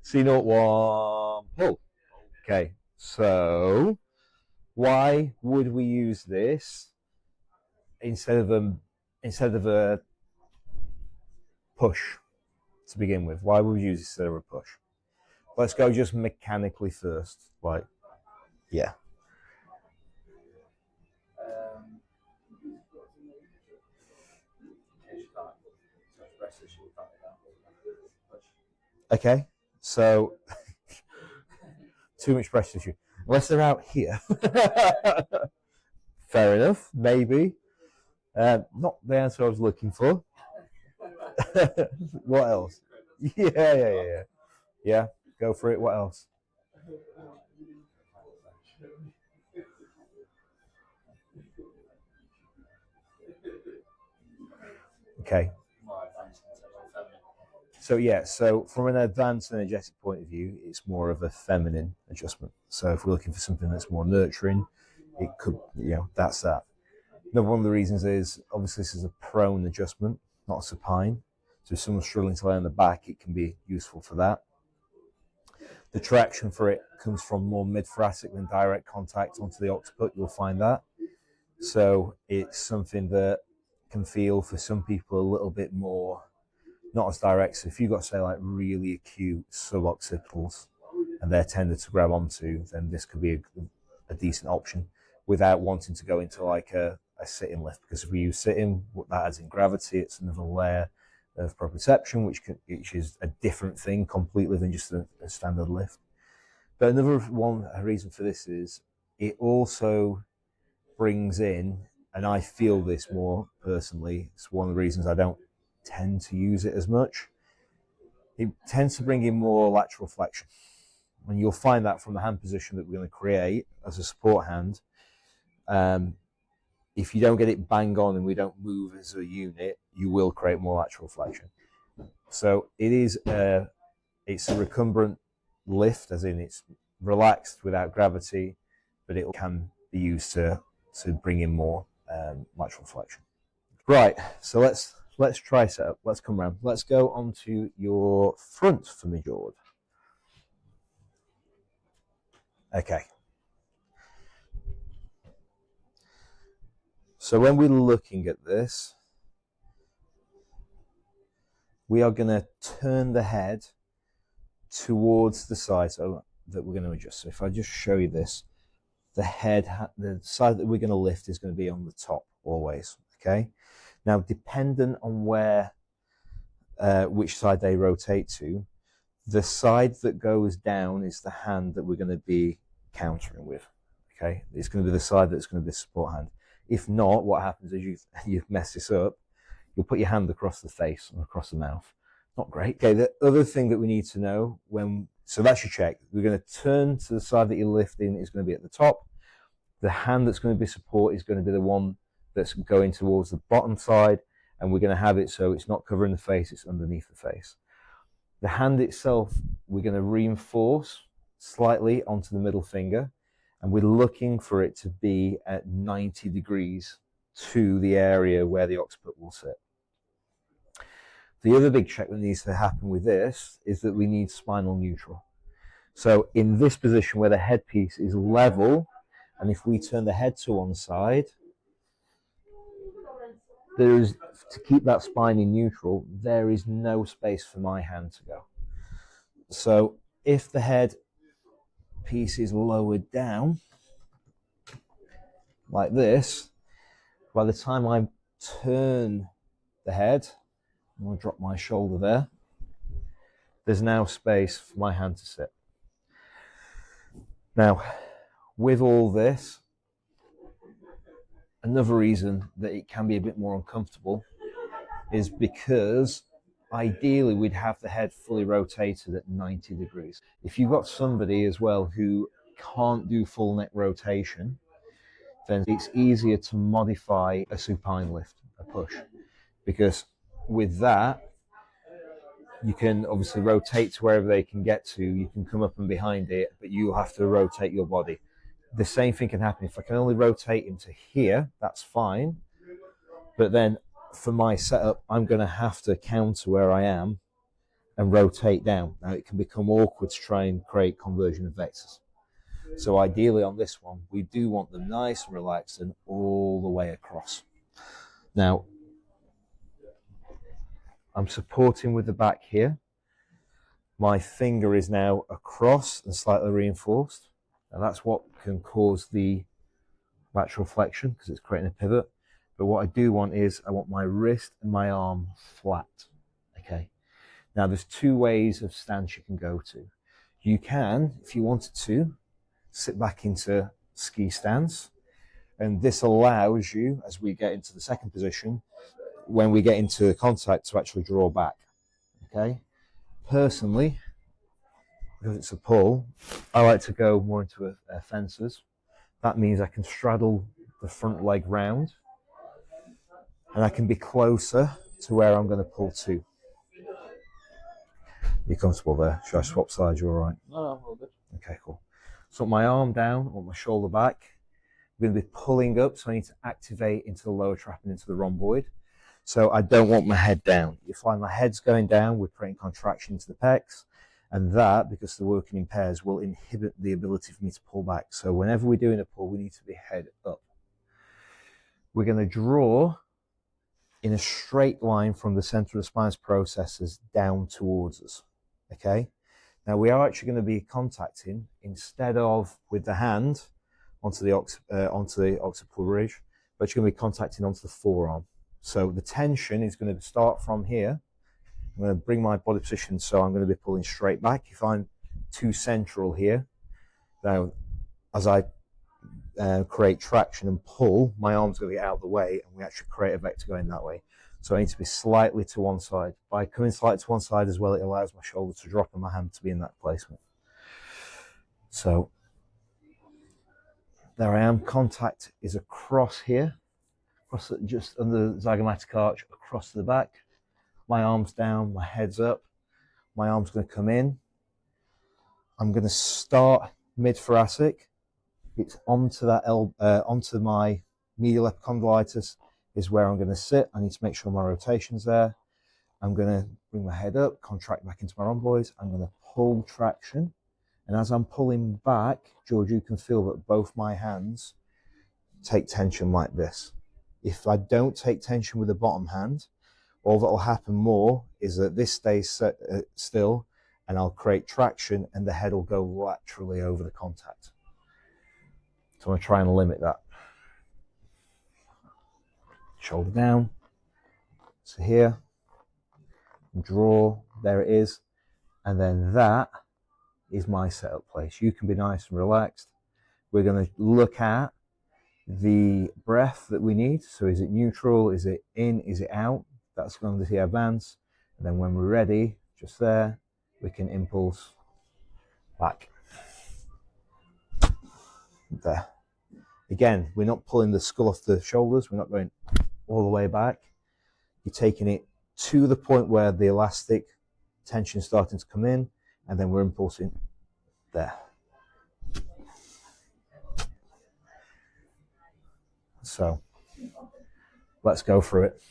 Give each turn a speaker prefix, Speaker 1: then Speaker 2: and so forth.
Speaker 1: C0-1 pull. Okay, so why would we use this instead of a push to begin with? Why would we use this instead of a push? Let's go just mechanically first. Like, yeah. Okay, so too much pressure tissue. Unless they're out here. Fair enough, maybe. Not the answer I was looking for. What else? Yeah. Yeah, go for it. What else? Okay. So from an advanced energetic point of view, it's more of a feminine adjustment. So if we're looking for something that's more nurturing, it could, that's that. Another one of the reasons is obviously this is a prone adjustment, not a supine. So if someone's struggling to lay on the back, it can be useful for that. The traction for it comes from more mid-thoracic than direct contact onto the occiput. You'll find that. So it's something that can feel for some people a little bit more not as direct. So if you've got, say, like really acute suboccipitals and they're tender to grab onto, then this could be a decent option without wanting to go into like a sit-in lift. Because if we use sit-in, what that adds in gravity, it's another layer of proprioception, which is a different thing completely than just a standard lift. But another reason for this is it also brings in, and I feel this more personally, it's one of the reasons I don't tend to use it as much. It tends to bring in more lateral flexion. And you'll find that from the hand position that we're going to create as a support hand. If you don't get it bang on and we don't move as a unit, you will create more lateral flexion. So it's a recumbent lift, as in it's relaxed without gravity, but it can be used to bring in more lateral flexion. Right, so let's try setup. Let's come around. Let's go onto your front for me, George. Okay. So when we're looking at this, we are going to turn the head towards the side so that we're going to adjust. So if I just show you this, the side that we're going to lift is going to be on the top always. Okay. Now, dependent on which side they rotate to, the side that goes down is the hand that we're going to be countering with. Okay, it's going to be the side that's going to be the support hand. If not, what happens is you mess this up. You'll put your hand across the face or across the mouth. Not great. Okay, the other thing that we need to know so that's your check. We're going to turn to the side that you're lifting is going to be at the top. The hand that's going to be support is going to be the one that's going towards the bottom side, and we're going to have it so it's not covering the face, it's underneath the face. The hand itself, we're going to reinforce slightly onto the middle finger, and we're looking for it to be at 90 degrees to the area where the occiput will sit. The other big check that needs to happen with this is that we need spinal neutral. So in this position where the headpiece is level, and if we turn the head to one side, to keep that spine in neutral, there is no space for my hand to go. So if the head piece is lowered down like this, by the time I turn the head, I'm going to drop my shoulder there, there's now space for my hand to sit. Now, with all this, another reason that it can be a bit more uncomfortable is because ideally we'd have the head fully rotated at 90 degrees. If you've got somebody as well who can't do full neck rotation, then it's easier to modify a supine lift, a push, because with that, you can obviously rotate to wherever they can get to. You can come up and behind it, but you have to rotate your body. The same thing can happen. If I can only rotate into here, that's fine. But then for my setup, I'm going to have to counter where I am and rotate down. Now it can become awkward to try and create conversion of vectors. So ideally on this one, we do want them nice and relaxed and all the way across. Now, I'm supporting with the back here. My finger is now across and slightly reinforced. Now that's what can cause the lateral flexion because it's creating a pivot. But what I do want is I want my wrist and my arm flat. Okay. Now there's two ways of stance you can go to. You can, if you wanted to, sit back into ski stance, and this allows you, as we get into the second position, when we get into contact, to actually draw back. Okay. Personally, because it's a pull, I like to go more into a fences. That means I can straddle the front leg round and I can be closer to where I'm going to pull to. You're comfortable there? Should I swap sides? You all right?
Speaker 2: No, I'm all good.
Speaker 1: Okay, cool. So my arm down, or my shoulder back. I'm going to be pulling up, so I need to activate into the lower trap and into the rhomboid. So I don't want my head down. You find my head's going down, we're putting contraction into the pecs, and that, because they're working in pairs, will inhibit the ability for me to pull back. So whenever we're doing a pull, we need to be head up. We're going to draw in a straight line from the center of the spinous processes down towards us. Okay? Now we are actually going to be contacting, instead of with the hand onto the occipital ridge, but you're going to be contacting onto the forearm. So the tension is going to start from here. I'm going to bring my body position, so I'm going to be pulling straight back. If I'm too central here, now as I create traction and pull, my arm's going to get out of the way, and we actually create a vector going that way. So I need to be slightly to one side. By coming slightly to one side as well, it allows my shoulder to drop and my hand to be in that placement. So there I am. Contact is across here, across just under the zygomatic arch, across to the back. My arm's down, my head's up. My arm's going to come in. I'm going to start mid-thoracic. It's onto that onto my medial epicondylitis is where I'm going to sit. I need to make sure my rotation's there. I'm going to bring my head up, contract back into my rhomboids. I'm going to pull traction. And as I'm pulling back, George, you can feel that both my hands take tension like this. If I don't take tension with the bottom hand, all that will happen more is that this stays still, and I'll create traction and the head will go laterally over the contact. So I'm going to try and limit that. Shoulder down. So here, draw, there it is. And then that is my setup place. You can be nice and relaxed. We're going to look at the breath that we need. So is it neutral? Is it in? Is it out? That's going to be advance. And then when we're ready, just there, we can impulse back. There. Again, we're not pulling the skull off the shoulders. We're not going all the way back. You're taking it to the point where the elastic tension is starting to come in, and then we're impulsing there. So let's go through it.